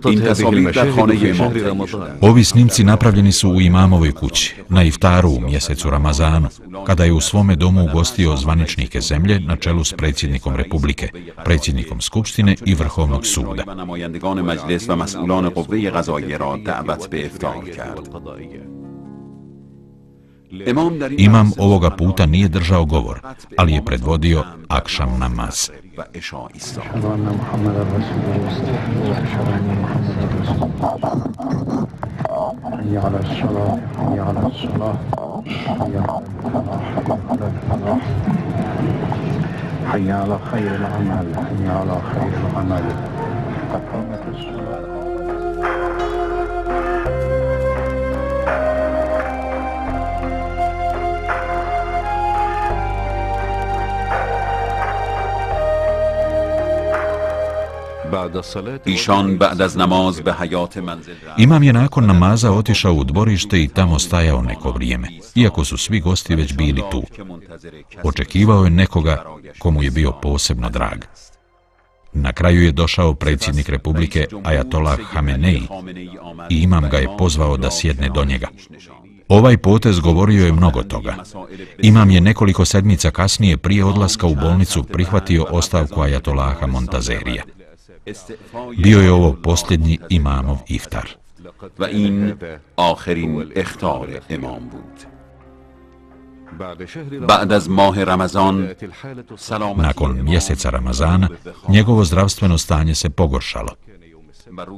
این تصاویر در خانه امام تهیه شدند. Ovi snimci napravljeni su u imamovoj kući, na iftaru u mjesecu Ramazanu, kada je u svome domu ugostio zvaničnike zemlje na čelu s predsjednikom Republike, predsjednikom Skupštine i Vrhovnog suda. Imam ovoga puta nije držao govor, ali je predvodio akšam namaz. ایشان بعد از نماز به حیات منزل Imam je nakon namaza otišao u dvorište i tamo stajao neko vrijeme, iako su svi gosti već bili tu. Očekivao je nekoga komu je bio posebno drag. Na kraju je došao predsjednik Republike Ajatollah Hamenei i imam ga je pozvao da sjedne do njega. Ovaj potez govorio je mnogo toga. Imam je nekoliko sedmica kasnije prije odlaska u bolnicu prihvatio ostavku Ajatollaha Montazerija. Bio je ovo posljednji imamov iftar. و این آخرین اخطار امام بود. بعد از ماه رمضان Nakon mjeseca Ramazana, njegovo zdravstveno stanje se pogoršalo.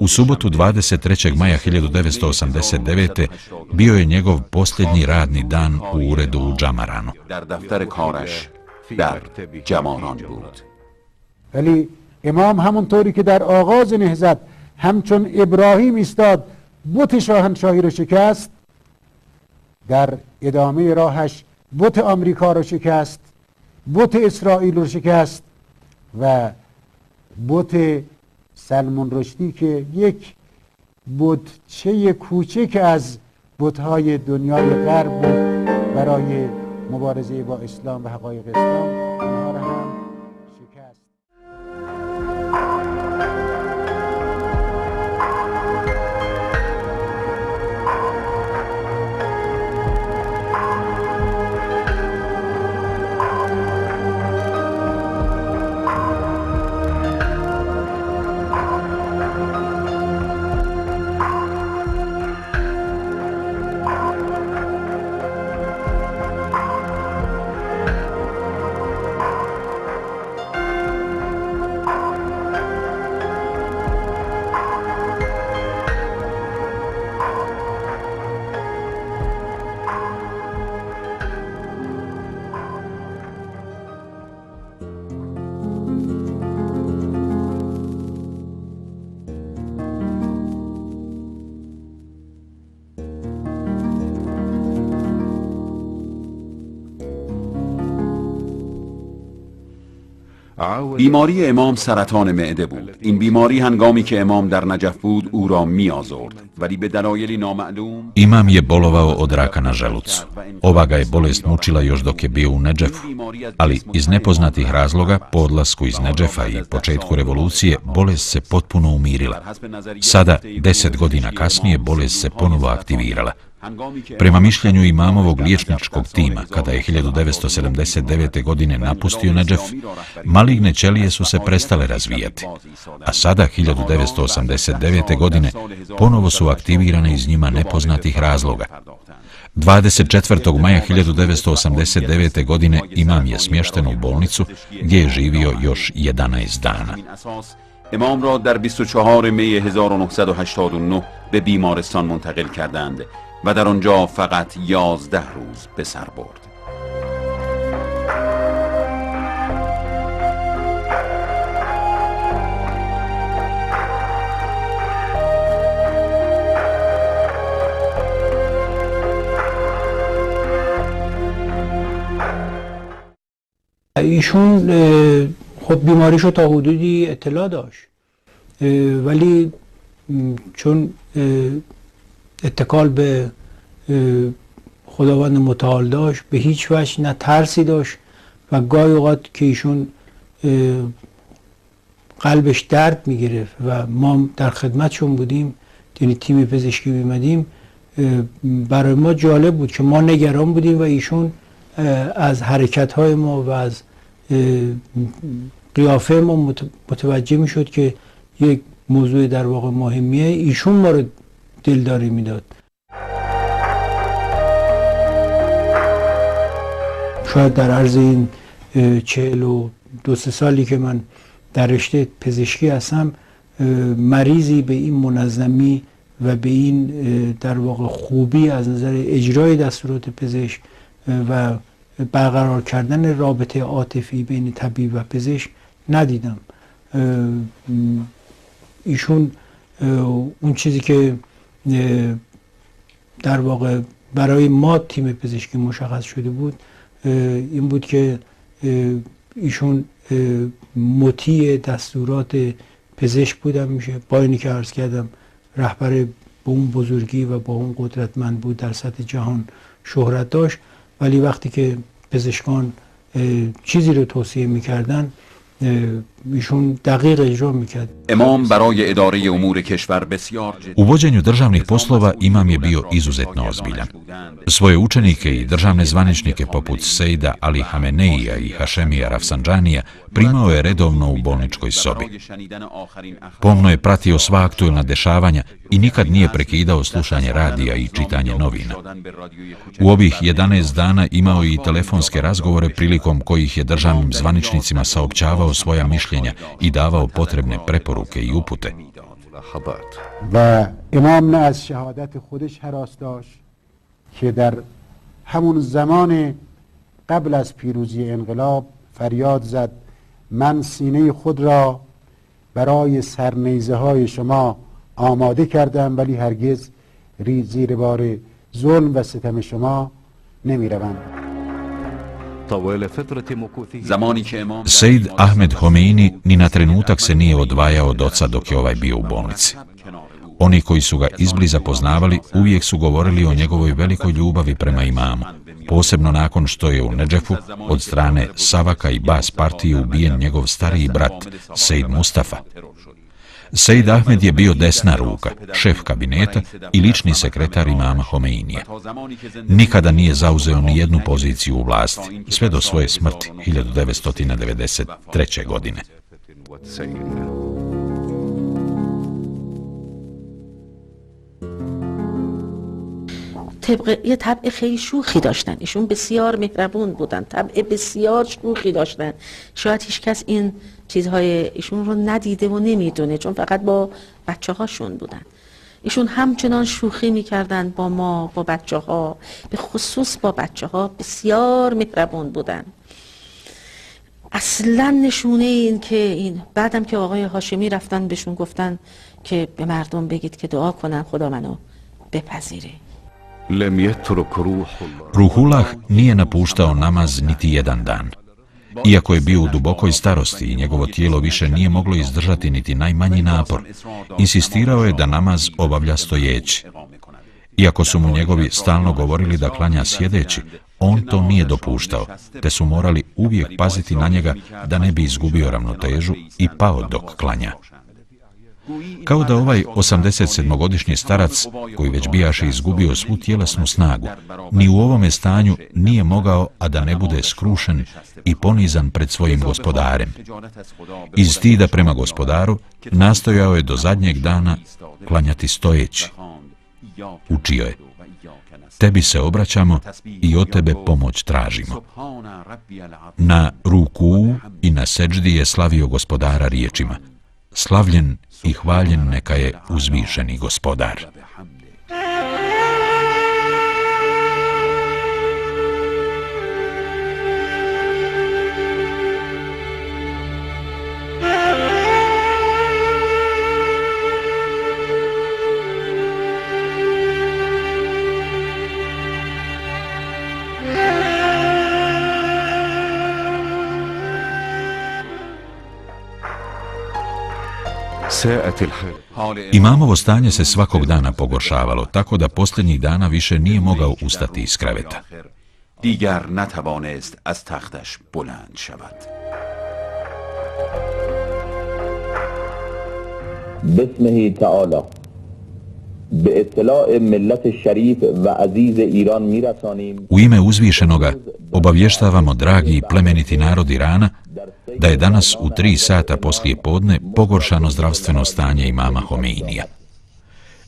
U subotu 23. maja 1989. bio je njegov posljednji radni dan u uredu u Džamaranu. در دفتر کارش در جماران بود. ولی امام همونطوری که در آغاز نهضت همچون ابراهیم ایستاد بت شاهنشاهی رو شکست، در ادامه راهش بت آمریکا رو شکست، بت اسرائیل رو شکست و بت سلمان رشدی که یک بتچه کوچک از بت‌های دنیای غرب بود برای مبارزه با اسلام و حقایق اسلام، اونها رو هم شکست. بیماری امام سرطان معده بود. این بیماری هنگامی که امام در نجف بود او را می آزرد، ولی به دلایلی نامعلوم Imam je bolovao od raka na želucu. Ova ga je bolest mučila još dok je bio u Nedžefu, ali iz nepoznatih razloga po odlasku iz Nedžefa i početku revolucije bolest se potpuno umirila. Sada, 10 godina kasnije, bolest se ponovo aktivirala. Prema mišljenju imamovog liječničkog tima, kada je 1979. godine napustio Nedžef, maligne ćelije su se prestale razvijati, a sada, 1989. godine, ponovo su aktivirane iz njima nepoznatih razloga. 24. maja 1989. godine imam je smješten u bolnicu gdje je živio još 11 dana. امام را در 24 می 1989 به بیمارستان منتقل کردند و در آنجا فقط 11 روز به سر برد. ایشون خب بیماریشو تا حدودی اطلاع داشت، ولی چون اتکال به خداوند متعال داشت، به هیچ وجه نه ترسی داشت و گاهی اوقات که ایشون قلبش درد میگرفت و ما در خدمتشون بودیم، یعنی تیم پزشکی میمدیم. برای ما جالب بود که ما نگران بودیم و ایشون از حرکت‌های ما و از قیافه ما متوجه میشد که یک موضوع در واقع مهمیه. ایشون ما رو دلداری میداد. شاید در عرض این 42 سالی که من در رشته پزشکی هستم، مریضی به این منظمی و به این در واقع خوبی از نظر اجرای دستورات پزشک و برقرار کردن رابطه عاطفی بین طبیب و پزشک ندیدم. ایشون اون چیزی که در واقع برای ما تیم پزشکی مشخص شده بود این بود که ایشون مطیع دستورات پزشک بودن میشه. با اینی که عرض کردم رهبر به اون بزرگی و با اون قدرتمند بود، در سطح جهان شهرت داشت، ولی وقتی که پزشکان چیزی رو توصیه میکردن ایشون دقیق اجرا mikad. Imam برای اداره امور کشور بسیار U vođenju državnih poslova imam je bio izuzetno ozbiljan. Svoje učenike i državne zvaničnike poput Sejda Ali Hameneija i Hašemija Rafsanđanija primao je redovno u bolničkoj sobi. Pomno je pratio sva aktuelna dešavanja i nikad nije prekidao slušanje radija i čitanje novina. U ovih 11 dana imao je i telefonske razgovore prilikom kojih je državnim zvaničnicima saopćavao svoja mišljenja i davao potrebne preporuke i upute. و امام نه از شهادت خودش هراس داشت که در همون زمان قبل از پیروزی انقلاب فریاد زد من سینه خود را برای سرنیزه های شما آماده کردم ولی هرگز زیر بار ظلم و ستم شما نمی روم. زمانی که امام Sejd Ahmed Homeini ni na trenutak se nije odvajao od oca dok je ovaj bio u bolnici. Oni koji su ga izbliza poznavali uvijek su govorili o njegovoj velikoj ljubavi prema imamu, posebno nakon što je u Nedžefu od strane Savaka i Bas partije ubijen njegov stariji brat Sejd Mustafa. Sejd Ahmed je bio desna ruka, šef kabineta i lični sekretar imama Homeinija. Nikada nije zauzeo ni jednu poziciju u vlasti, sve do svoje smrti 1993. godine. یه طبع خیلی شوخی داشتن. ایشون بسیار مهربون بودن، طبع بسیار شوخی داشتن. شاید هیچ کس این چیزهای ایشون رو ندیده و نمیدونه، چون فقط با بچه هاشون بودن. ایشون همچنان شوخی میکردن با ما، با بچه ها، به خصوص با بچه ها بسیار مهربون بودن. اصلا نشونه این که این بعدم که آقای هاشمی رفتن بهشون گفتن که به مردم بگید که دعا کنن خدا منو بپذیره. Ruhullah nije napuštao namaz niti jedan dan. Iako je bio u dubokoj starosti i njegovo tijelo više nije moglo izdržati niti najmanji napor, insistirao je da namaz obavlja stojeći. Iako su mu njegovi stalno govorili da klanja sjedeći, on to nije dopuštao, te su morali uvijek paziti na njega da ne bi izgubio ravnotežu i pao dok klanja. Kao da ovaj 87-godišnji starac, koji već bijaše izgubio svu tjelesnu snagu, ni u ovome stanju nije mogao, a da ne bude skrušen i ponizan pred svojim gospodarem. Iz stida prema gospodaru nastojao je do zadnjeg dana klanjati stojeći. Učio je: tebi se obraćamo i od tebe pomoć tražimo. Na ruku i na seđdi je slavio gospodara riječima: slavljen i hvaljen neka je uzvišeni gospodar. Imamovo stanje se svakog dana pogoršavalo, tako da posljednjih dana više nije mogao ustati iz kreveta. دیگر نتوانست از تختش بلند شود. باسمه تعالی به اطلاع ملت šerif و عزیز ایران میرسانیم. U ime uzvišenoga obavještavamo, dragi i plemeniti narod Irana, da je danas u 3 sata poslije podne pogoršano zdravstveno stanje imama Homeinija.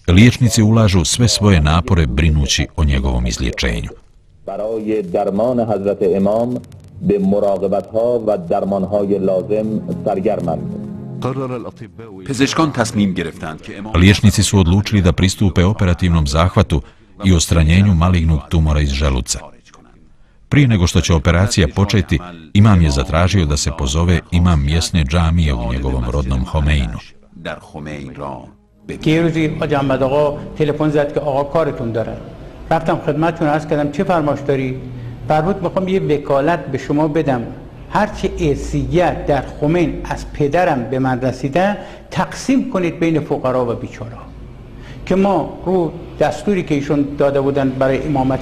Liječnici ulažu sve svoje napore brinući o njegovom izlječenju. برای درمان حضرت امام به مراقبت‌ها و درمان‌های لازم سرگرمند. پزشکان تصمیم گرفتند که امام Liječnici su odlučili da pristupe operativnom zahvatu i ostranjenju malignog tumora iz želuca. Prije nego što će operacija početi, imam je zatražio da se pozove imam mjesne džamije u njegovom rodnom Homeinu. در خمین را که یه روزی حاج احمد آقا تلفن زد که آقا کارتون دارن. رفتم خدمتتون عرض کردم چه فرمایش داری؟ فرمود میخوام یه وکالت به شما بدم، هرچه ارثیت در خمین از پدرم به من رسیده تقسیم کنید بین فقرا و بیچاره‌ها. که ما رو دستوری که ایشون داده بودن برای امامت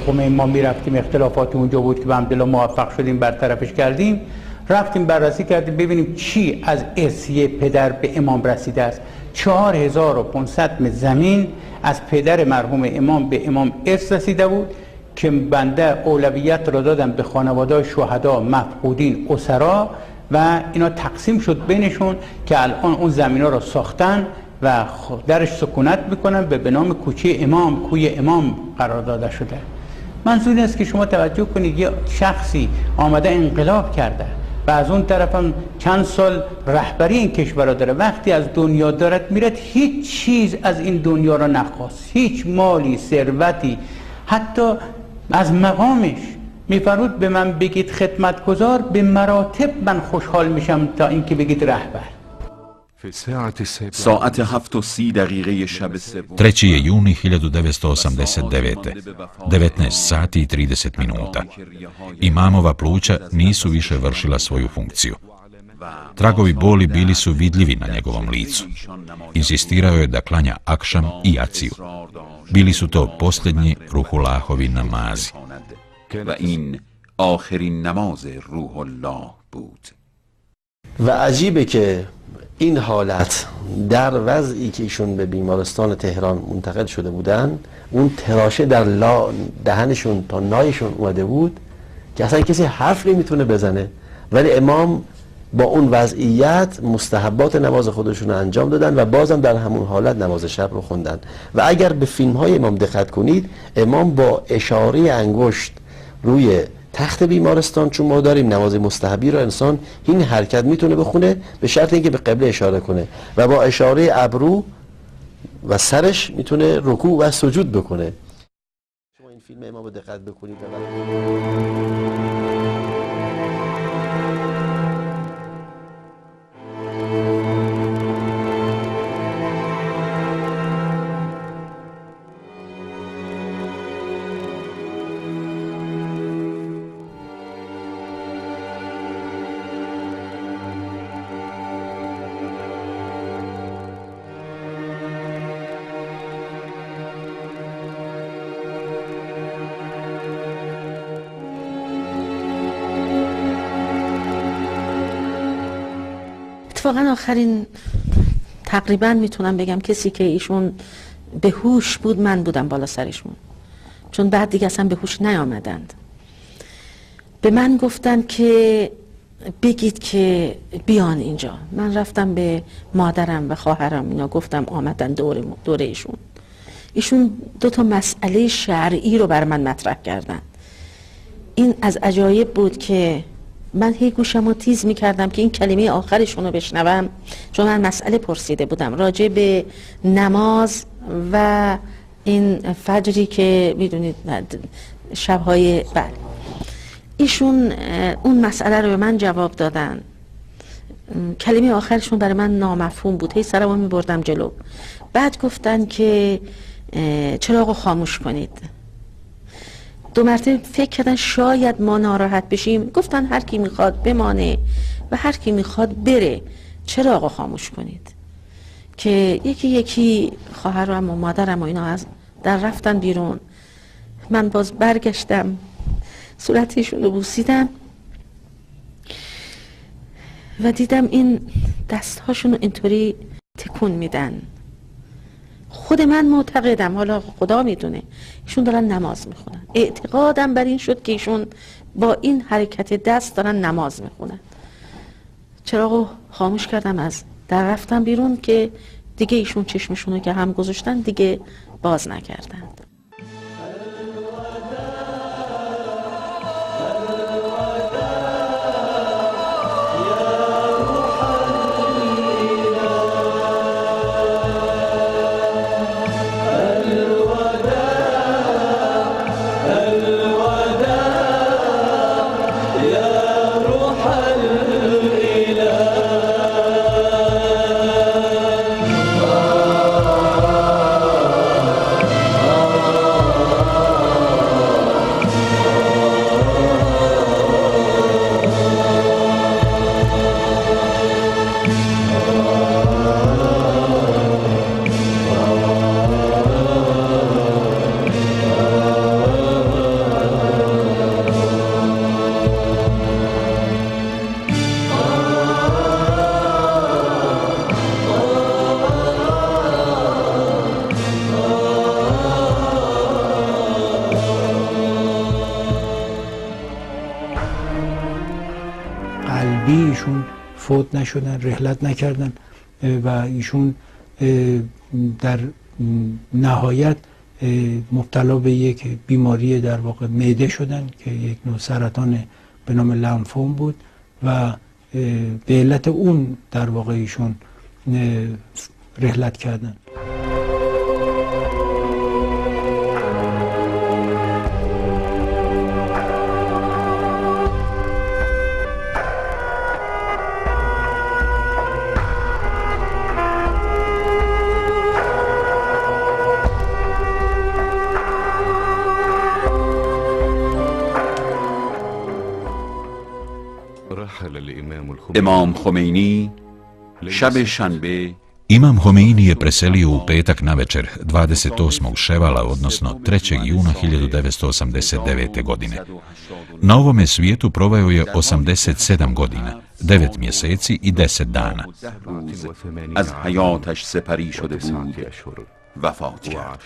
خمین ما میرفتیم، اختلافات اونجا بود که به الحمدلله موفق شدیم برطرفش کردیم، رفتیم بررسی کردیم ببینیم چی از ارثیه پدر به امام رسیده است. 4500 متر زمین از پدر مرحوم امام به امام ارث رسیده بود که بنده اولویت را دادم به خانواده شهدا، مفقودین، اسرا و اینا تقسیم شد بینشون که الان اون زمینا را ساختن و درش سکونت میکنن و به نام کوچه امام، کوی امام قرار داده شده. منظور این است که شما توجه کنید یه شخصی آمده انقلاب کرده و از اون طرف هم چند سال رهبری این کشور داره، وقتی از دنیا دارد میرد هیچ چیز از این دنیا را نخواست، هیچ مالی، ثروتی، حتی از مقامش میفرمود به من بگید خدمتگزار، به مراتب من خوشحال میشم تا اینکه بگید رهبر. ساعت 7:30 شب سوم 3. je juni 1989. 19 sati i 30 minuta. Imamova pluća nisu više vršila svoju funkciju. Tragovi boli bili su vidljivi na njegovom licu. Insistirao je da klanja akšam i jaciju. Bili su to posljednji Ruhullahovi namazi. و این آخرین نماز روح الله بود. و عجیبه که این حالت در وضعی که ایشون به بیمارستان تهران منتقل شده بودن، اون تراشه در دهنشون تا نایشون اومده بود که اصلا کسی حرف نمیتونه بزنه، ولی امام با اون وضعیت مستحبات نماز خودشون رو انجام دادن و بازم در همون حالت نماز شب رو خوندن. و اگر به فیلم های امام دقت کنید، امام با اشاره انگشت روی تخت بیمارستان، چون ما داریم نماز مستحبی رو انسان این حرکت میتونه بخونه به شرط اینکه به قبله اشاره کنه و با اشاره ابرو و سرش میتونه رکوع و سجود بکنه. شما این فیلم امام رو دقت بکنید. اتفاقا آخرین تقریبا میتونم بگم کسی که ایشون به هوش بود من بودم بالا سرشون، چون بعد دیگه اصلا به هوش نیامدند. به من گفتن که بگید که بیان اینجا. من رفتم به مادرم و خواهرم اینا گفتم، آمدن دور ایشون 2 مسئله شرعی رو بر من مطرح کردن. این از عجایب بود که من هی گوشم رو تیز میکردم که این کلمه آخرشون رو بشنوم، چون من مسئله پرسیده بودم راجع به نماز و این فجری که میدونید شبهای بعد. ایشون اون مسئله رو به من جواب دادن. کلمه آخرشون برای من نامفهوم بود، هی سرم رو میبردم جلو. بعد گفتن که چراغ رو خاموش کنید. 2 مرتبه فکر کردن شاید ما ناراحت بشیم، گفتن هر کی میخواد بمانه و هر کی میخواد بره، چراغ رو خاموش کنید. که یکی خواهرم و مادرم و اینا از در رفتن بیرون. من باز برگشتم صورتشون رو بوسیدم و دیدم این دستهاشون رو اینطوری تکون میدن. خود من معتقدم، حالا خدا میدونه، ایشون دارن نماز میخونن. اعتقادم بر این شد که ایشون با این حرکت دست دارن نماز میخونن. چراغو خاموش کردم، از در رفتم بیرون که دیگه ایشون چشمشونو که هم گذاشتن دیگه باز نکردند. ایشون فوت نشدن، رحلت نکردن و ایشون در نهایت مبتلا به یک بیماری در واقع معده شدن که یک نوع سرطان به نام لنفوم بود و به علت اون در واقع ایشون رحلت کردن. Imam Khomeini šabe šanbe Imam Homeini je preselio u petak navečer 28. ševala, odnosno 3. juna 1989. godine. Na ovome svijetu proveo je 87 godina, 9 mjeseci i 10 dana. از حیاتش سپری شده بود وفات کرد.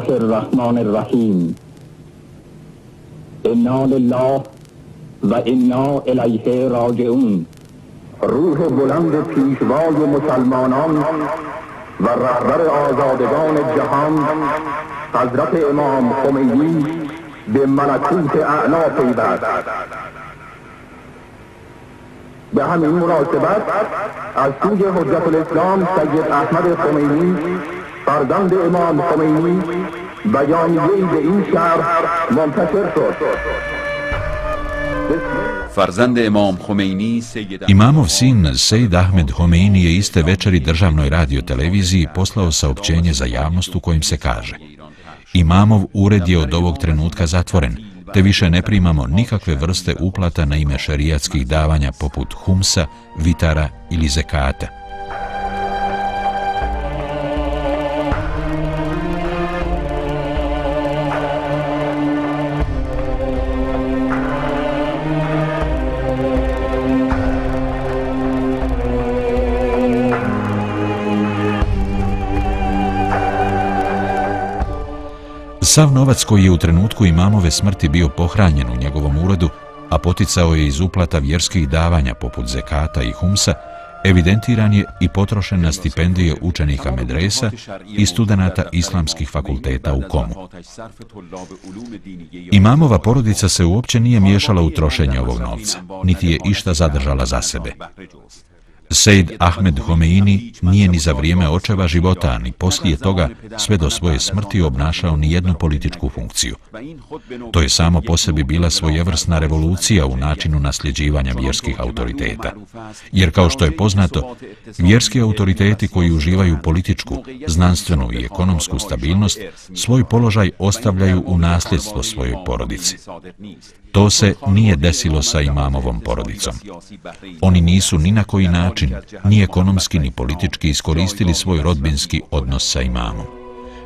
الرحمن الرحیم انا لله و انا الیه راجعون. روح بلند پیشوای مسلمانان و رهبر آزادگان جهان حضرت امام خمینی به ملکوت اعلی پیوست. به همین مناسبت از سوی حجت الاسلام سید احمد خمینی فرزند امام خمینی بیانیه‌ای به این شهر منتشر شد. Farzande Imam Khomeini Imamov sin Sejid Ahmed Homeini je iste večeri državnoj radioteleviziji poslao saopćenje za javnost u kojem se kaže: Imamov ured je od ovog trenutka zatvoren, te više ne primamo nikakve vrste uplata na ime šerijatskih davanja poput humsa, vitara ili zekata. Sav novac koji je u trenutku imamove smrti bio pohranjen u njegovom uredu, a poticao je iz uplata vjerskih davanja poput zekata i humsa, Evidentiran je i potrošen na stipendije učenika medresa i studenata islamskih fakulteta u Komu. Imamova porodica se uopće nije miješala u trošenje ovog novca, niti je išta zadržala za sebe. Sejd Ahmed Homeini nije ni za vrijeme očeva života, ni poslije toga sve do svoje smrti obnašao ni jednu političku funkciju. To je samo po sebi bila svojevrsna revolucija u načinu nasljeđivanja vjerskih autoriteta. Jer kao što je poznato, vjerski autoriteti koji uživaju političku, znanstvenu i ekonomsku stabilnost, svoj položaj ostavljaju u nasljedstvo svojoj porodici. To se nije desilo sa imamovom porodicom. Oni nisu ni na koji način, ni ekonomski ni politički iskoristili svoj rodbinski odnos sa imamom.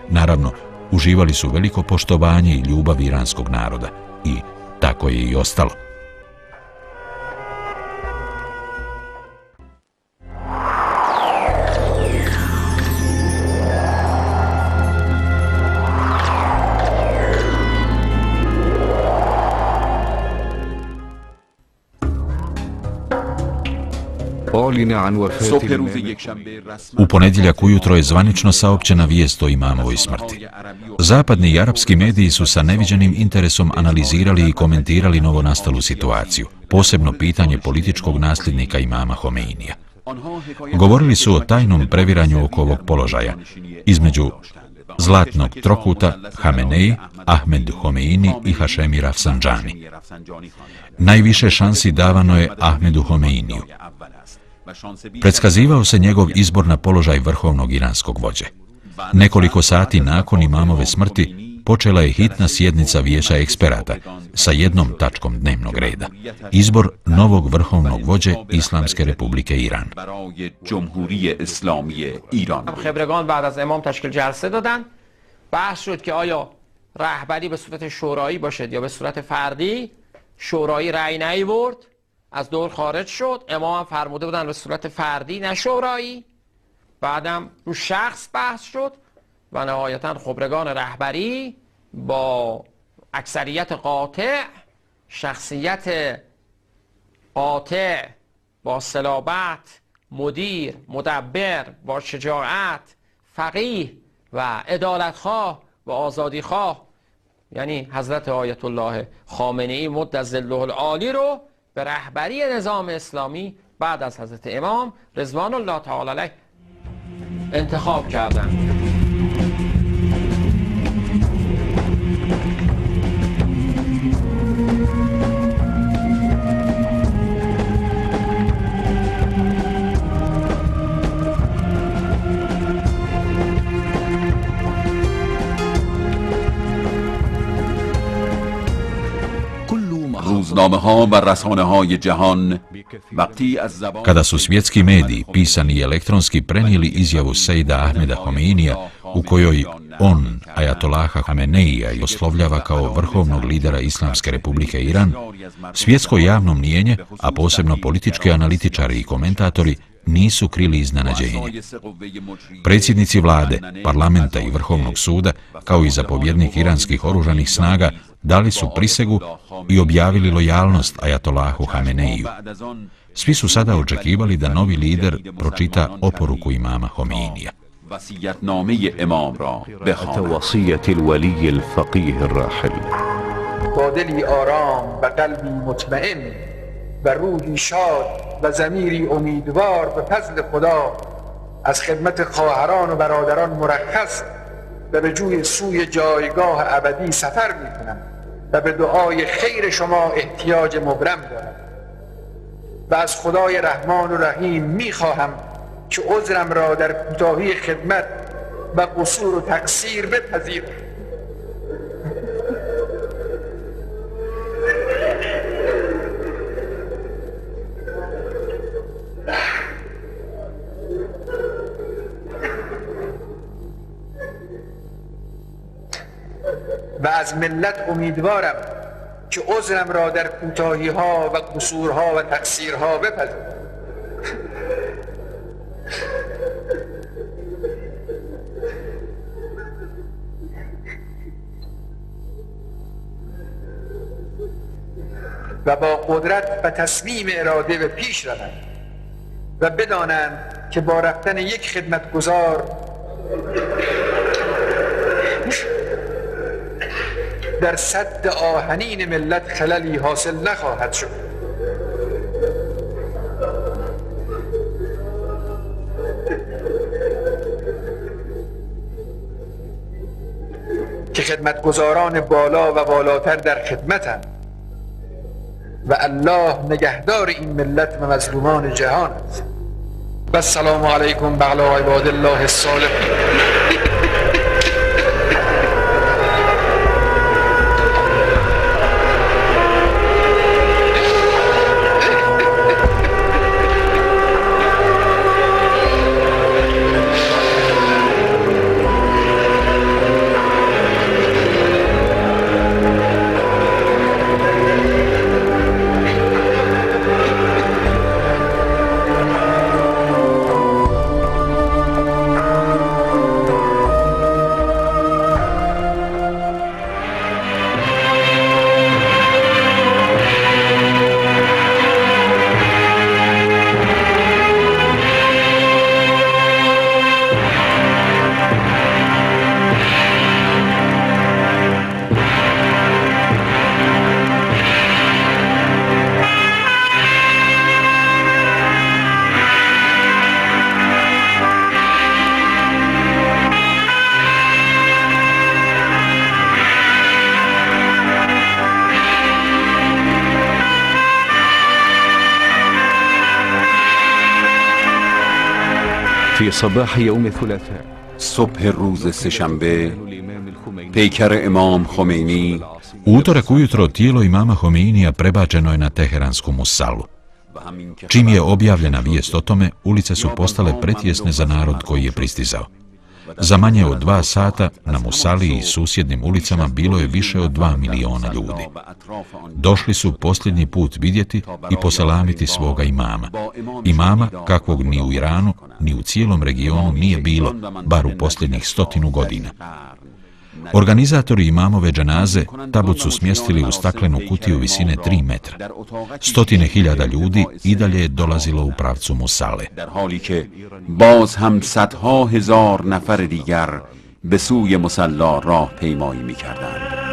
Naravno, uživali su veliko poštovanje i ljubav iranskog naroda i tako je i ostalo. U ponedjeljak ujutro je zvanično saopćena vijest o imamovoj smrti. Zapadni i arapski mediji su sa neviđenim interesom analizirali i komentirali novonastalu situaciju, posebno pitanje političkog nasljednika imama Homeinija. Govorili su o tajnom previranju oko ovog položaja između zlatnog trokuta Hamenei, Ahmed Homeini i Hašemi Rafsanjani. Najviše šansi davano je Ahmedu Homeiniju. Predskazivao se njegov izbor na položaj vrhovnog iranskog vođe. Nekoliko sati nakon imamove smrti počela je hitna sjednica vijeća eksperata sa jednom tačkom dnevnog reda. Izbor novog vrhovnog vođe Islamske republike Iran. خبرگان بعد از امام تشکیل جلسه دادن. بحث شد که آیا رهبری به صورت شورایی باشد یا به صورت فردی. شورایی رأی نیاورد. از دور خارج شد. امام هم فرموده بودن به صورت فردی نه شورایی. بعدم رو شخص بحث شد و نهایتا خبرگان رهبری با اکثریت قاطع، شخصیت قاطع با صلابت، مدیر، مدبر، با شجاعت، فقیه و عدالتخواه و آزادیخواه، یعنی حضرت آیت الله خامنه‌ای مد ظله العالی رو به رهبری نظام اسلامی بعد از حضرت امام رضوان الله تعالی علیه انتخاب کردن. روزنامه‌ها و رسانه‌های جهان وقتی از زبان Kada su svjetski mediji, pisani i elektronski, prenijeli izjavu Sejda Ahmeda Homeinija u kojoj on Ajatolaha Hameneija oslovljava kao vrhovnog lidera Islamske republike Iran, svjetsko javno mnijenje, a posebno politički analitičari i komentatori, nisu krili iznenađenje. Predsjednici vlade, parlamenta i vrhovnog suda, kao i zapovjednik iranskih oružanih snaga, dali su prisegu i objavili lojalnost Ajatolahu Hameneiju. Svi su sada očekivali da novi lider pročita oporuku imama Homeinija. با دلی آرام و قلبی مطمئن و روحی شاد و ضمیری امیدوار به فضل خدا از خدمت خواهران و برادران مرخص و به جوی سوی جایگاه ابدی سفر می‌کنم و به دعای خیر شما احتیاج مبرم دارم و از خدای رحمان و رحیم می‌خواهم که عذرم را در کوتاهی خدمت و قصور و تقصیر بپذیرید. و از ملت امیدوارم که عذرم را در کوتاهی‌ها و قصورها و تقصیرها بپذیرید. و با قدرت و تصمیم اراده به پیش روند و بدانند که با رفتن یک خدمتگزار در سد آهنین ملت خللی حاصل نخواهد شد. که خدمتگزاران بالا و بالاتر در خدمتند و الله نگهدار این ملت و مظلومان جهان است. و السلام علیکم و علی عباد الله الصالحین. في صباح يوم الثلاثاء صبح روز سه‌شنبه پیکر امام Khomeini U utorak ujutro tijelo imama Homeinija prebačeno je na teheransku musalu. Čim je objavljena vijest o tome, ulice su postale pretjesne za narod koji je pristizao. Za manje od 2 sata na Musali i susjednim ulicama bilo je više od 2 miliona ljudi. Došli su posljednji put vidjeti i poselamiti svoga imama. Imama kakvog ni u Iranu, ni u cijelom regionu nije bilo, bar u posljednjih 100 godina. Organizatori imamove dženaze tabut su smjestili u staklenu kutiju visine 3 metra. 100.000 ljudi i dalje je dolazilo u pravcu Musale. در حالی که باز هم صدها هزار نفر دیگر به سوی مصلا راه پیمایی می‌کردند.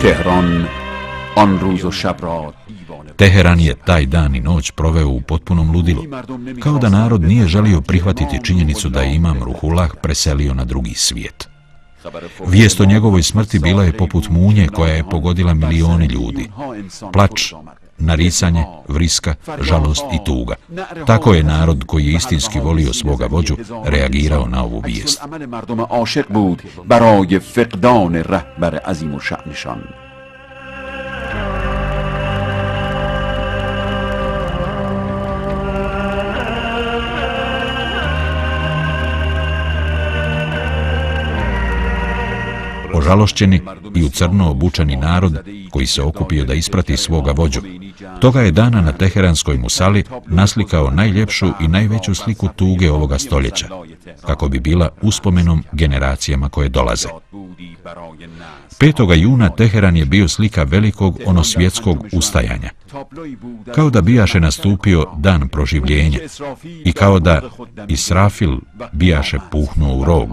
تهران آن روز و شب را Teheran je taj dan i noć proveo u potpunom ludilu, kao da narod nije želio prihvatiti činjenicu da je imam Ruhullah preselio na drugi svijet. Vijest o njegovoj smrti bila je poput munje koja je pogodila milioni ljudi. Plač, naricanje, vriska, žalost i tuga. Tako je narod koji je istinski volio svoga vođu reagirao na ovu vijest. مردم عاشق بود برای فقدان رهبر عظیم الشأنشان. Ožalošćeni i u crno obučeni narod koji se okupio da isprati svoga vođu. Toga je dana na teheranskoj Musali naslikao najljepšu i najveću sliku tuge ovoga stoljeća, kako bi bila uspomenom generacijama koje dolaze. 5. juna Teheran je bio slika velikog onosvjetskog ustajanja. Kao da bijaše nastupio dan proživljenja i kao da Israfil bijaše puhnuo u rog.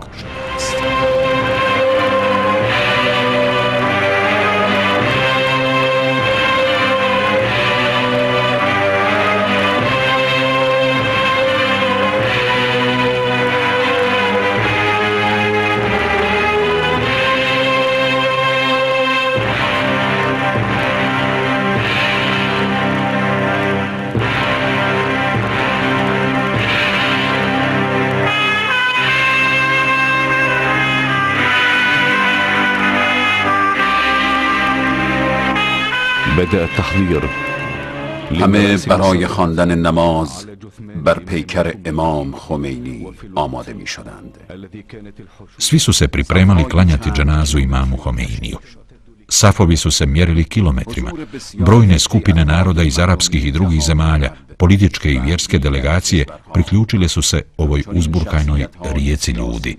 بدأ التحضير همه برای خواندن نماز بر پیکر امام خمینی آماده می شدند. Svi su se pripremali klanjati dženazu imamu Homeiniju. Safovi su se mjerili kilometrima. Brojne skupine naroda iz arapskih i drugih zemalja, političke i vjerske delegacije priključile su se ovoj uzburkajnoj rijeci ljudi.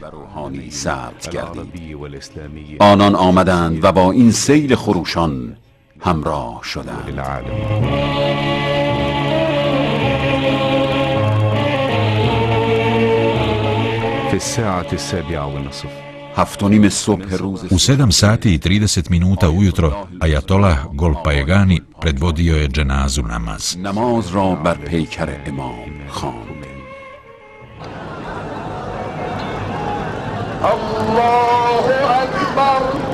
آنان آمدند و با این سیل خروشان همراه شدند. في الساعة 7:30 7:30 صبح روز U 7 sati i 30 minuta ujutro Ajatolah Golpayegani predvodio je dženazu namaz. نماز را بر پیکر امام خواند. الله أكبر.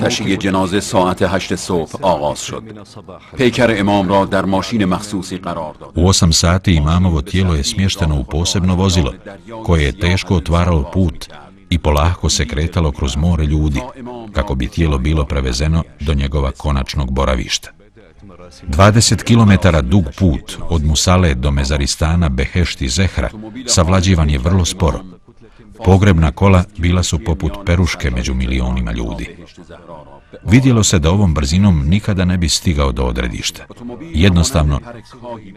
تشییع جنازه ساعت 8 صبح آغاز شد. پیکر امام را در ماشین مخصوصی قرار داد. U 8 sati imamovo tijelo je smješteno u posebno vozilo, koje je teško otvaralo put i polako se kretalo kroz more ljudi, kako bi tijelo bilo prevezeno do njegova konačnog boravišta. 20 km dug put od Musale do Mezaristana Behešti Zehra savlađivan je vrlo sporo. Pogrebna kola bila su poput peruške među milionima ljudi. Vidjelo se da ovom brzinom nikada ne bi stigao do odredišta. Jednostavno,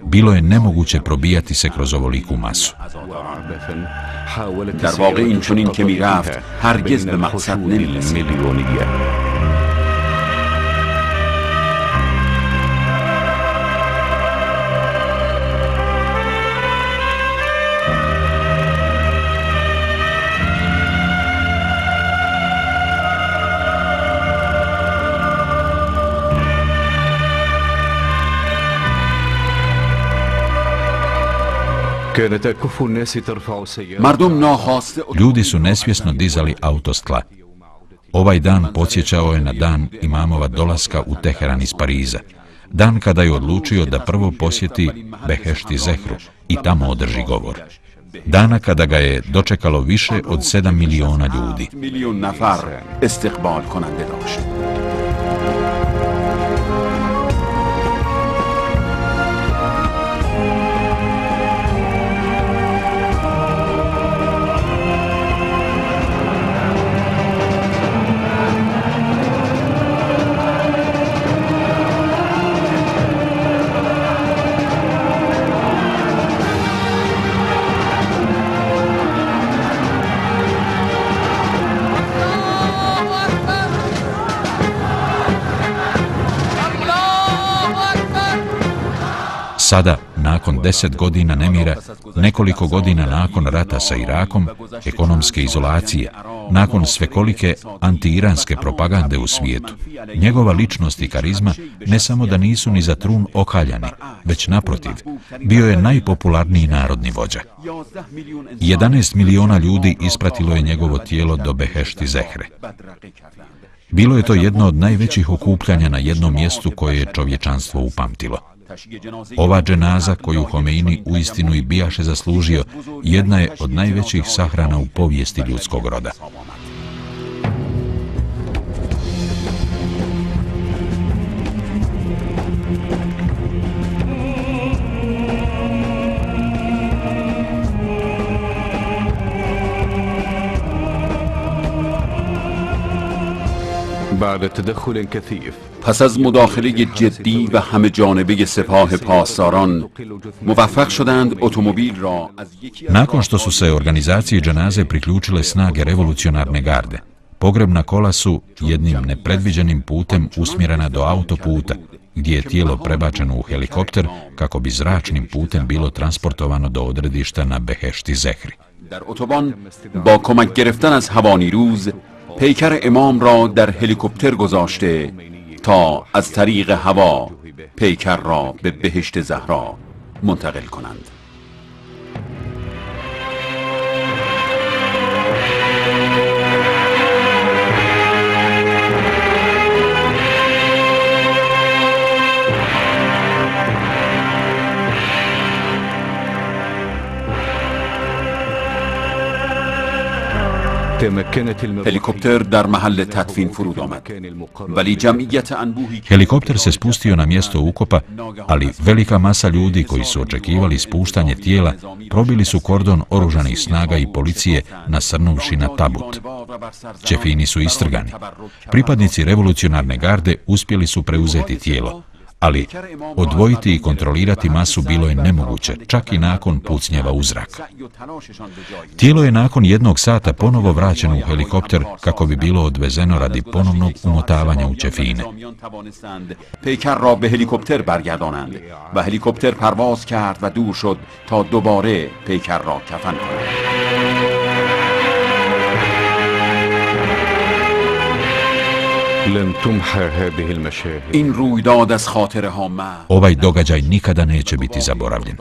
bilo je nemoguće probijati se kroz ovoliku masu. در واقع این چنین که میرفت هرگز به مقصد نمیرسید. مردم ناخواسته Ljudi su nesvjesno dizali auto s tla. Ovaj dan podsjećao je na dan imamova dolaska u Teheran iz Pariza. Dan kada je odlučio da prvo posjeti Behešti Zehru i tamo održi govor. Dana kada ga je dočekalo više od 7 miliona ljudi. میلیون نفر استقبال کننده داشت. Sada, nakon 10 godina nemira, nekoliko godina nakon rata sa Irakom, ekonomske izolacije, nakon svekolike anti-iranske propagande u svijetu, njegova ličnost i karizma ne samo da nisu ni za trun okaljani, već naprotiv, bio je najpopularniji narodni vođa. 11 miliona ljudi ispratilo je njegovo tijelo do Behešti Zehre. Bilo je to jedno od najvećih okupljanja na jednom mjestu koje je čovječanstvo upamtilo. Ova dženaza koju Homeini uistinu i bijaše zaslužio, jedna je od najvećih sahrana u povijesti ljudskog roda. بعد تدخل كثيف پس از مداخله جدی و همه جانبه سپاه پاسداران موفق شدند اتومبیل را از یکی از Nakon što su se organizaciji dženaze priključile snage revolucionarne garde, pogrebna kola su jednim nepredviđenim putem usmjerena do autoputa, gdje je tijelo prebačeno u helikopter kako bi zračnim putem bilo transportovano do odredišta na Behešti Zehri. در اتوبان با کمک گرفتن از هوانیروز پیکر امام را در هلیکوپتر گذاشته تا از طریق هوا پیکر را به بهشت زهرا منتقل کنند. هلیکوپتر در محل تدفین فرود آمد ولی جمعیت انبوهی Helikopter se spustio na mjesto ukopa, ali velika masa ljudi koji su očekivali spuštanje tijela probili su kordon oružanih snaga i policije nasrnuvši na tabut. Ćefini su istrgani. Pripadnici revolucionarne garde uspjeli su preuzeti tijelo, ali odvojiti i kontrolirati masu bilo je nemoguće, čak i nakon pucnjeva u zrak. Tijelo je nakon 1 sata ponovo vraćeno u helikopter kako bi bilo odvezeno radi ponovnog umotavanja u ćefine. پیکر را به هلیکوپتر برگردانند و هلیکوپتر پرواز کرد و دور شد تا دوباره پیکر را کفن کنند. لن تمحى هذه المشاهد. این رویداد از خاطره ها محو. Ovaj događaj nikada neće biti zaboravljen.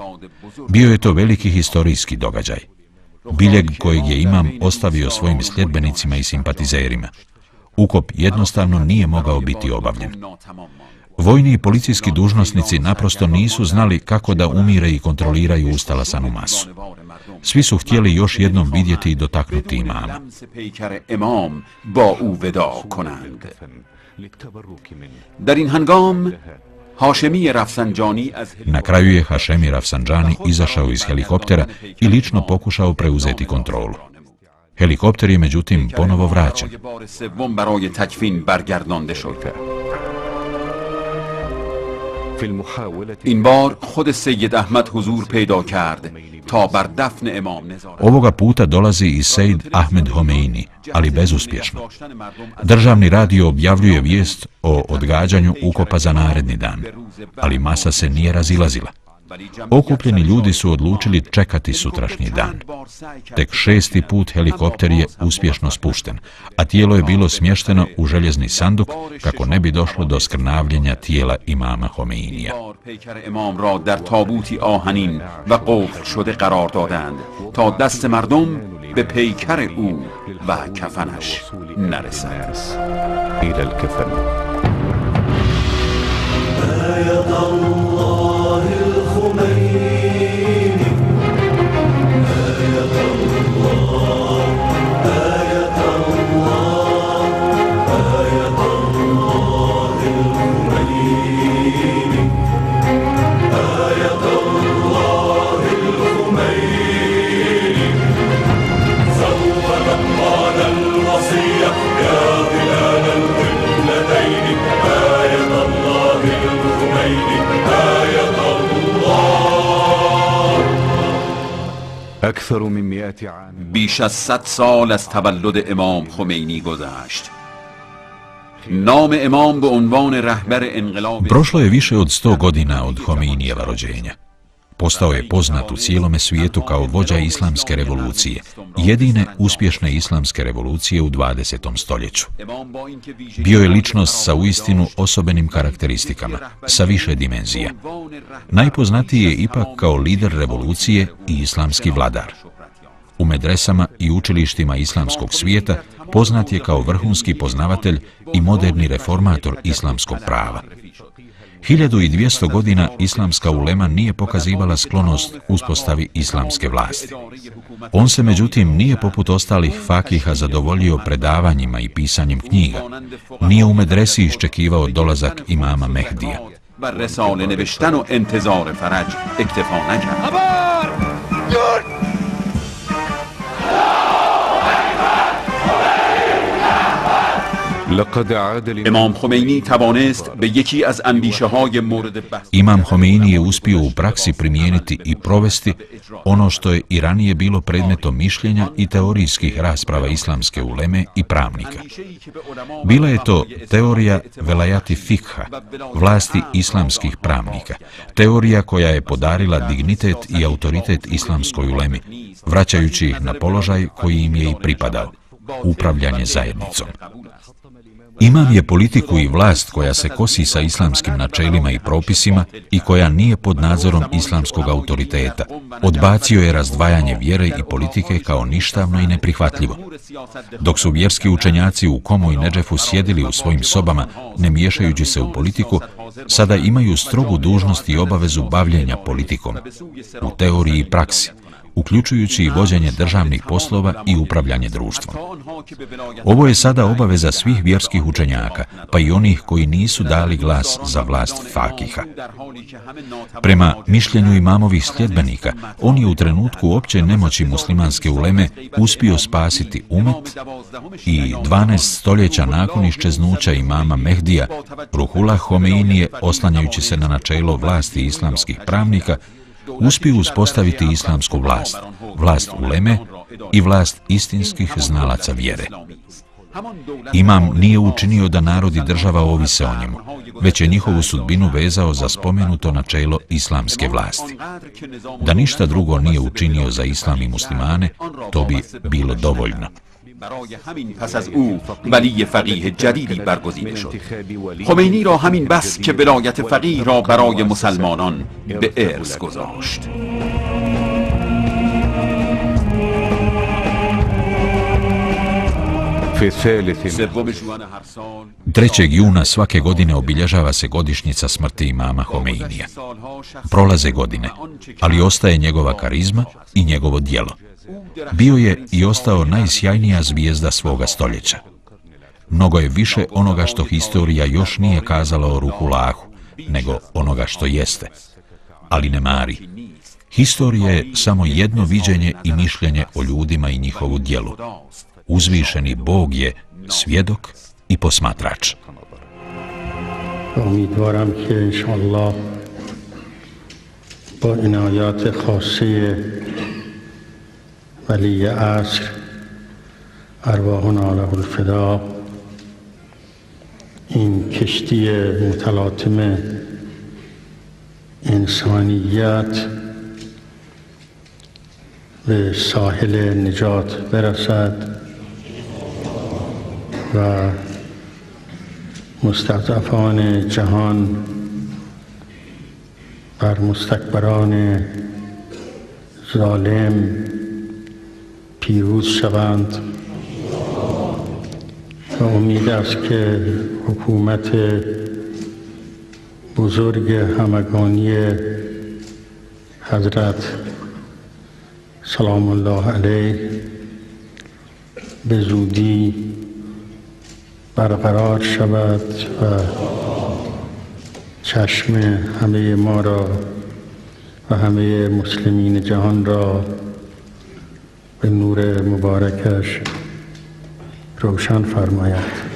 Bio je to veliki historijski događaj. Biljeg kojeg je imam ostavio svojim sljedbenicima i simpatizerima. Ukop jednostavno nije mogao biti obavljen. Vojni i policijski dužnosnici naprosto nisu znali kako da umire i kontroliraju ustalasanu masu. Svi su htjeli još jednom vidjeti i dotaknuti imama. با او وداع کنند. در این هنگام هاشمی رفسنجانی از Na kraju je Hašemi Rafsanjani izašao iz helikoptera i lično pokušao preuzeti kontrolu. Helikopter je međutim ponovo vraćen. بار سوم برای تکفین برگردانده شد. این بار خود سید احمد حضور پیدا کرد تا بر دفن امام نظارت. Ovoga puta dolazi i Sejd Ahmed Homeini, ali bezuspješno. Državni radio objavljuje vijest o odgađanju ukopa za naredni dan, ali masa se nije razilazila. Okupljeni ljudi su odlučili čekati sutrašnji dan. Tek 6. put helikopter je uspješno spušten, a tijelo je bilo smješteno u željezni sanduk kako ne bi došlo do skrnavljenja tijela imama Homeinija. پیکر امام را در تابوتی آهنین و قفل شده قرار دادند تا دست مردم به پیکر او و کفنش نرسد. إلى الكفن. أكثر من 100 عام. بیش از 100 سال از تولد امام خمینی گذشت. نام امام به عنوان رهبر انقلاب Prošlo je više od 100 godina od Homeinijeva rođenja. Postao je poznat u cijelome svijetu kao vođa islamske revolucije, jedine uspješne islamske revolucije u 20. stoljeću. Bio je ličnost sa uistinu osobenim karakteristikama, sa više dimenzija. Najpoznatiji je ipak kao lider revolucije i islamski vladar. U medresama i učilištima islamskog svijeta poznat je kao vrhunski poznavatelj i moderni reformator islamskog prava. 1200 godina islamska ulema nije pokazivala sklonost uspostavi islamske vlasti. On se međutim nije poput ostalih fakiha zadovoljio predavanjima i pisanjem knjiga. Nije u medresi iščekivao dolazak imama Mehdija. بر رساله نوشتن و انتظار فرج اکتفا نکرد. لقد عاد امام خمینی توانست به یکی از اندیشه های مورد بحث Imam Homeini je uspio u praksi primijeniti i provesti ono što je i ranije bilo predmetom mišljenja i teorijskih rasprava islamske uleme i pravnika. Bila je to teorija velajati fikha, vlasti islamskih pravnika, teorija koja je podarila dignitet i autoritet islamskoj ulemi, vraćajući ih na položaj koji im je i pripadao, upravljanje zajednicom. Imam je politiku i vlast koja se kosi sa islamskim načelima i propisima i koja nije pod nadzorom islamskog autoriteta. Odbacio je razdvajanje vjere i politike kao ništavno i neprihvatljivo. Dok su vjerski učenjaci u Komu i Nedžefu sjedili u svojim sobama, ne miješajući se u politiku, sada imaju strogu dužnost i obavezu bavljenja politikom, u teoriji i praksi, uključujući i vođenje državnih poslova i upravljanje društvom. Ovo je sada obaveza svih vjerskih učenjaka, pa i onih koji nisu dali glas za vlast fakiha. Prema mišljenju imamovih sljedbenika, on je u trenutku opće nemoći muslimanske uleme uspio spasiti umet i 12 stoljeća nakon iščeznuća imama Mehdija, Ruhullah Homeini je, oslanjajući se na načelo vlasti islamskih pravnika, uspiju uspostaviti islamsku vlast, vlast uleme i vlast istinskih znalaca vjere. Imam nije učinio da narod i država ovise o njemu, već je njihovu sudbinu vezao za spomenuto načelo islamske vlasti. Da ništa drugo nije učinio za islam i muslimane, to bi bilo dovoljno. برای همین پس از او ولی فقیه جدیدی برگزیده شد. خمینی را همین بس که ولایت فقیه را برای مسلمانان به ارث گذاشت. في ثالث 3. juna svake godine obilježava se godišnjica smrti imama Homeinija. Prolaze godine, ali ostaje njegova karizma i njegovo djelo. Bio je i ostao najsjajnija zvijezda svoga stoljeća. Mnogo je više onoga što historija još nije kazala o Ruhullahu, nego onoga što jeste. Ali ne mari. Historija je samo jedno viđenje i mišljenje o ljudima i njihovu djelu. Uzvišeni Bog je svjedok i posmatrač. امیدوارم که انشاءالله با عنایات خاصه ولی عصر ارواحنا له الفدا این کشتی متلاطم انسانیت به ساحل نجات برسد و مستضعفان جهان بر مستکبران ظالم پیروز شوند و امید است که حکومت بزرگ همگانی حضرت سلام الله علیه به زودی برقرار شود و چشم همه ما را و همه مسلمین جهان را به نور مبارکش روشن فرماید.